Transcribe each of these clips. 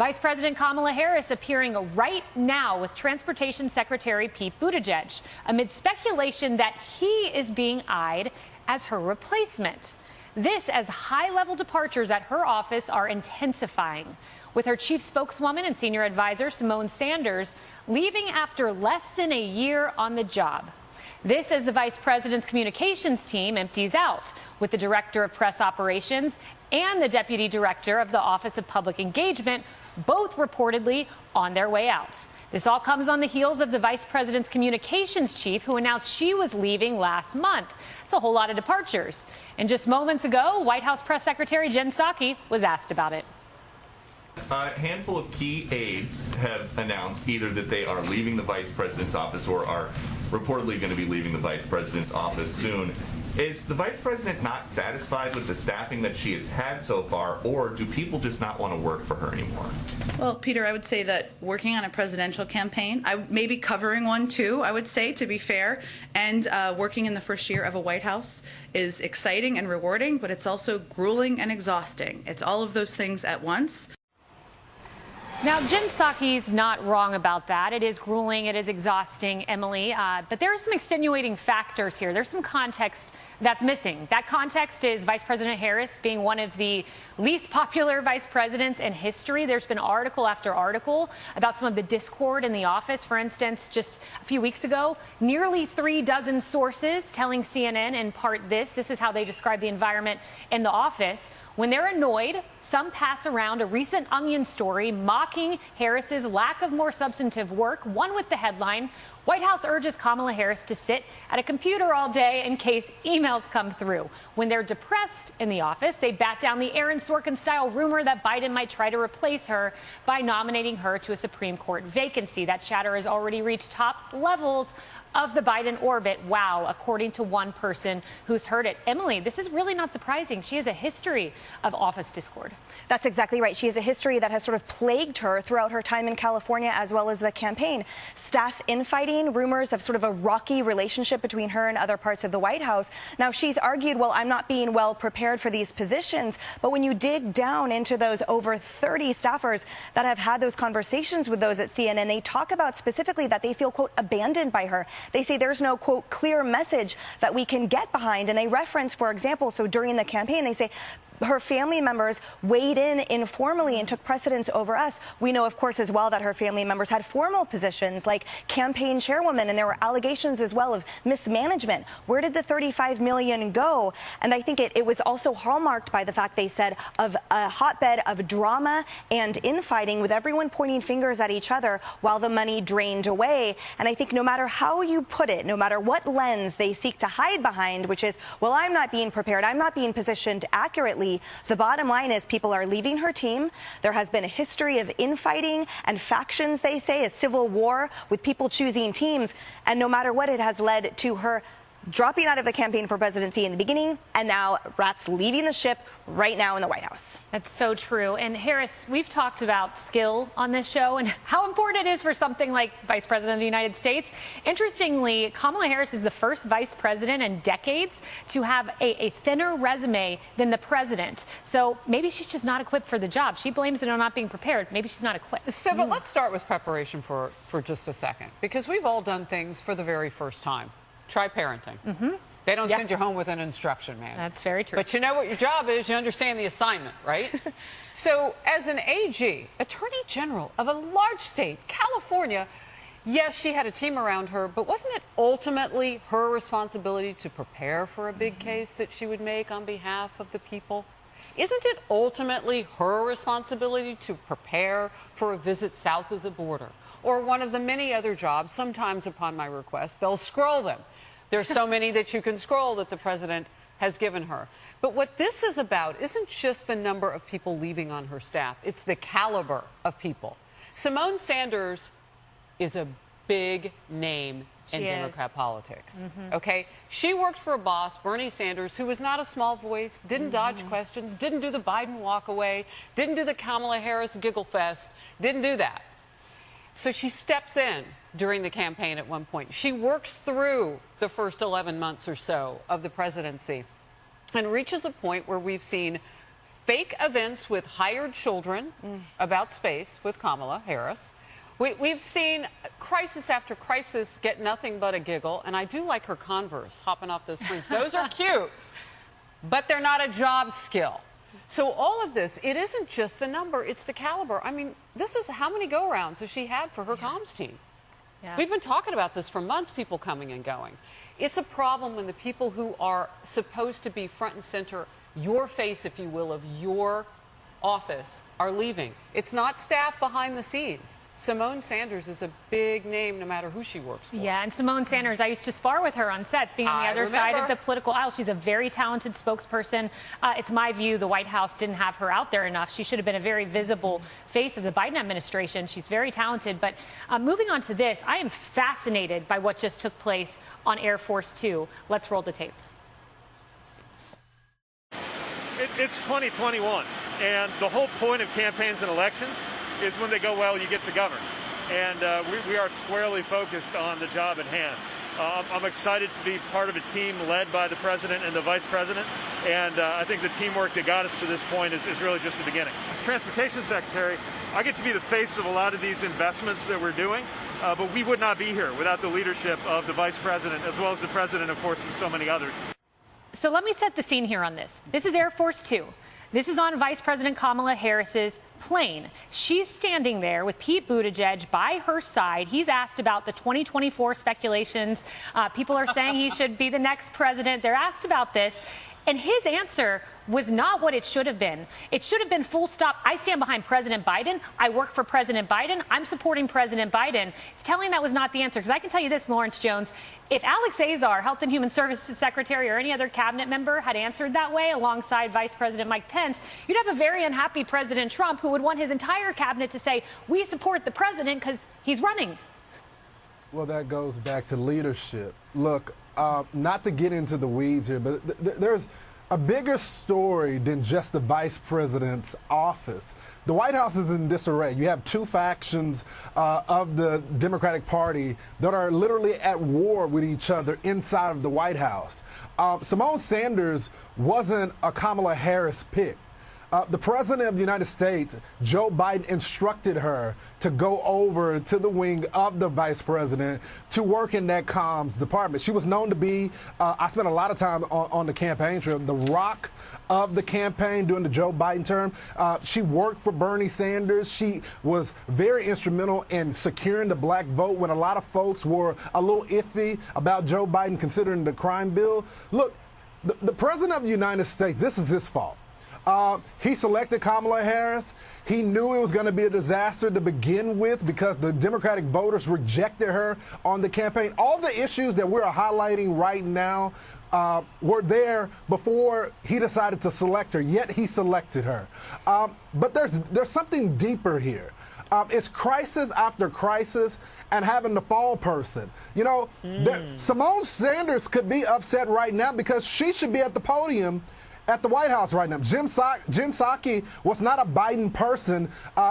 Vice President Kamala Harris appearing right now with Transportation Secretary Pete Buttigieg amid speculation that he is being eyed as her replacement. This as high-level departures at her office are intensifying, with her chief spokeswoman and senior advisor Symone Sanders leaving after less than a year on the job. This as the vice president's communications team empties out, with the director of press operations and the deputy director of the Office of Public Engagement both reportedly on their way out. This all comes on the heels of the vice president's communications chief, who announced she was leaving last month. It's a whole lot of departures. And just moments ago, White House Press Secretary Jen Psaki was asked about it. A handful of key aides have announced either that they are leaving the vice president's office or are reportedly going to be leaving the vice president's office soon. Is the vice president not satisfied with the staffing that she has had so far, or do people just not want to work for her anymore? Well, Peter, I would say that working on a presidential campaign, I may be covering one too, I would say, to be fair, and working in the first year of a White House is exciting and rewarding, but it's also grueling and exhausting. It's all of those things at once. Now, Jen Psaki's not wrong about that. It is grueling, it is exhausting, Emily, but there are some extenuating factors here. There's some context that's missing. That context is Vice President Harris being one of the least popular vice presidents in history. There's been article after article about some of the discord in the office. For instance, just a few weeks ago, nearly 36 sources telling CNN in part this is how they describe the environment in the office. When they're annoyed, some pass around a recent Onion story mocking Harris's lack of more substantive work, one with the headline, White House urges Kamala Harris to sit at a computer all day in case emails come through. When they're depressed in the office, they bat down the Aaron Sorkin-style rumor that Biden might try to replace her by nominating her to a Supreme Court vacancy. That chatter has already reached top levels of the Biden orbit. Wow, according to one person who's heard it. Emily, this is really not surprising. She has a history of office discord. That's exactly right. She has a history that has sort of plagued her throughout her time in California as well as the campaign. Staff infighting, rumors of sort of a rocky relationship between her and other parts of the White House. Now, she's argued, well, I'm not being well prepared for these positions. But when you dig down into those over 30 staffers that have had those conversations with those at CNN, they talk about specifically that they feel, quote, abandoned by her. They say there's no, quote, clear message that we can get behind. And they reference, for example, so during the campaign, they say her family members weighed in informally and took precedence over us. We know, of course, as well that her family members had formal positions like campaign chairwoman, and there were allegations as well of mismanagement. Where did the $35 million go? And I think it was also hallmarked by the fact, they said, of a hotbed of drama and infighting, with everyone pointing fingers at each other while the money drained away. And I think no matter how you put it, no matter what lens they seek to hide behind, which is, well, I'm not being prepared, I'm not being positioned accurately, the bottom line is people are leaving her team. There has been a history of infighting and factions, they say, a civil war with people choosing teams. And no matter what, it has led to her dropping out of the campaign for presidency in the beginning, and now Rat's leading the ship right now in the White House. That's so true. And Harris, we've talked about skill on this show and how important it is for something like Vice President of the United States. Interestingly, Kamala Harris is the first vice president in decades to have a thinner resume than the president. So maybe she's just not equipped for the job. She blames it on not being prepared. Maybe she's not equipped. So, but let's start with preparation for just a second, because we've all done things for the very first time. Try parenting. They don't send you home with an instruction manual. That's very true. But you know what your job is. You understand the assignment, right? So as an AG, Attorney General of a large state, California, yes, she had a team around her, but wasn't it ultimately her responsibility to prepare for a big case that she would make on behalf of the people? Isn't it ultimately her responsibility to prepare for a visit south of the border, or one of the many other jobs? Sometimes upon my request, they'll scroll them. There's so many that you can scroll that the president has given her. But what this is about isn't just the number of people leaving on her staff. It's the caliber of people. Symone Sanders is a big name in Democrat politics. Okay? She worked for a boss, Bernie Sanders, who was not a small voice, didn't dodge questions, didn't do the Biden walk away, didn't do the Kamala Harris giggle fest, didn't do that. So she steps in during the campaign at one point. She works through the first 11 months or so of the presidency and reaches a point where we've seen fake events with hired children about space with Kamala Harris. We've seen crisis after crisis get nothing but a giggle, and I do like her Converse hopping off those springs. Those are cute, but they're not a job skill. So all of this, it isn't just the number, it's the caliber. I mean, this is how many go-arounds has she had for her comms team? Yeah. We've been talking about this for months, people coming and going. It's a problem when the people who are supposed to be front and center, your face, if you will, of your office are leaving. It's not staff behind the scenes. Simone Sanders is a big name no matter who she works for. Yeah, and Simone Sanders, I used to spar with her on sets, being on the other side of the political aisle. She's a very talented spokesperson. It's my view the White House didn't have her out there enough. She should have been a very visible face of the Biden administration. She's very talented. But moving on to this, I am fascinated by what just took place on Air Force Two. Let's roll the tape. It's 2021, and the whole point of campaigns and elections is when they go well, you get to govern. And we are squarely focused on the job at hand. I'm excited to be part of a team led by the president and the vice president, and I think the teamwork that got us to this point is really just the beginning. As transportation secretary, I get to be the face of a lot of these investments that we're doing, but we would not be here without the leadership of the vice president, as well as the president, of course, and so many others. So let me set the scene here on this. This is Air Force Two. This is on Vice President Kamala Harris's plane. She's standing there with Pete Buttigieg by her side. He's asked about the 2024 speculations. People are saying he should be the next president. They're asked about this. And his answer was not what it should have been. It should have been full stop. I stand behind President Biden. I work for President Biden. I'm supporting President Biden. It's telling that was not the answer. Because I can tell you this, Lawrence Jones, if Alex Azar, Health and Human Services Secretary, or any other cabinet member had answered that way alongside Vice President Mike Pence, you'd have a very unhappy President Trump who would want his entire cabinet to say, we support the president because he's running. Well, that goes back to leadership. Look, not to get into the weeds here, but there's a bigger story than just the vice president's office. The White House is in disarray. You have two factions of the Democratic Party that are literally at war with each other inside of the White House. Simone Sanders wasn't a Kamala Harris pick. The president of the United States, Joe Biden, instructed her to go over to the wing of the vice president to work in that comms department. She was known to be, I spent a lot of time on the campaign trail, the rock of the campaign during the Joe Biden term. She worked for Bernie Sanders. She was very instrumental in securing the black vote when a lot of folks were a little iffy about Joe Biden considering the crime bill. Look, the president of the United States, this is his fault. He selected Kamala Harris. He knew it was going to be a disaster to begin with because the Democratic voters rejected her on the campaign. All the issues that we're highlighting right now were there before he decided to select her, yet he selected her. But there's something deeper here. It's crisis after crisis and having the fall person. You know, Simone Sanders could be upset right now because she should be at the podium at the White House right now. Jen Psaki was not a Biden person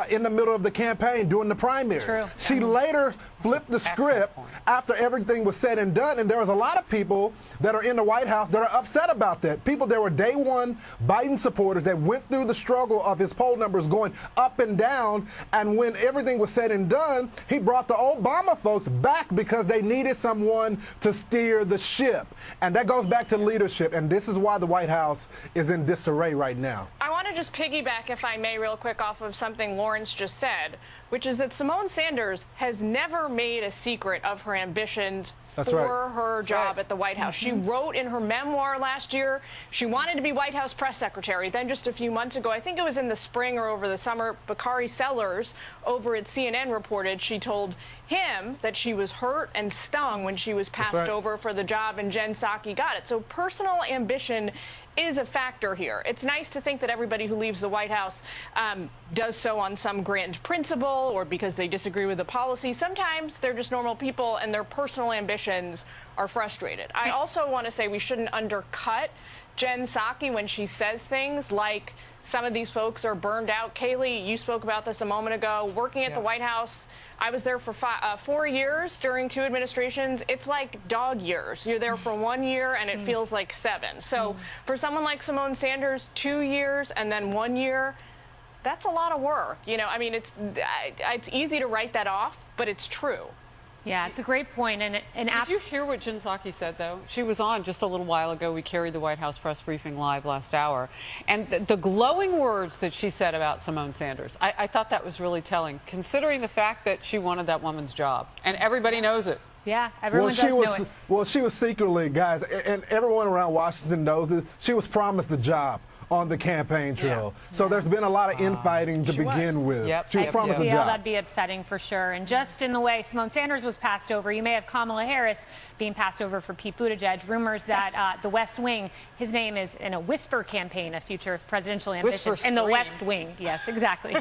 in the middle of the campaign during the primary. True. She later flipped the script after everything was said and done, and there was a lot of people that are in the White House that are upset about that. People that were day one Biden supporters that went through the struggle of his poll numbers going up and down, and when everything was said and done, he brought the Obama folks back because they needed someone to steer the ship. And that goes back to leadership, and this is why the White House is in disarray right now. I want to just piggyback, if I may, real quick off of something Lawrence just said, which is that Simone Sanders has never made a secret of her ambitions for her job at the White House. She wrote in her memoir last year she wanted to be White House press secretary. Then just a few months ago, I think it was in the spring or over the summer, Bakari Sellers over at CNN reported she told him that she was hurt and stung when she was passed over for the job and Jen Psaki got it. So personal ambition is a factor here. It's nice to think that everybody who leaves the White House does so on some grand principle or because they disagree with the policy. Sometimes they're just normal people and their personal ambitions are frustrated. I also want to say we shouldn't undercut Jen Psaki when she says things like some of these folks are burned out. Kaylee, you spoke about this a moment ago. Working at the White House, I was there for 4 years during 2 administrations. It's like dog years. You're there for 1 year and it feels like 7. So for someone like Simone Sanders, 2 years and then 1 year, that's a lot of work. You know, I mean, it's easy to write that off, but it's true. Yeah, it's a great point. And did you hear what Jen Psaki said, though? She was on just a little while ago. We carried the White House press briefing live last hour. And the glowing words that she said about Simone Sanders, I thought that was really telling, considering the fact that she wanted that woman's job. And everybody knows it. Yeah, everyone does know it. Well, she was secretly, guys, and everyone around Washington knows it, she was promised the job on the campaign trail. So there's been a lot of infighting to begin with. Yep. She was promised a job. That'd be upsetting for sure. And just in the way Simone Sanders was passed over, you may have Kamala Harris being passed over for Pete Buttigieg. Rumors that the West Wing, his name is in a whisper campaign, a future presidential ambition in the West Wing. Yes, exactly.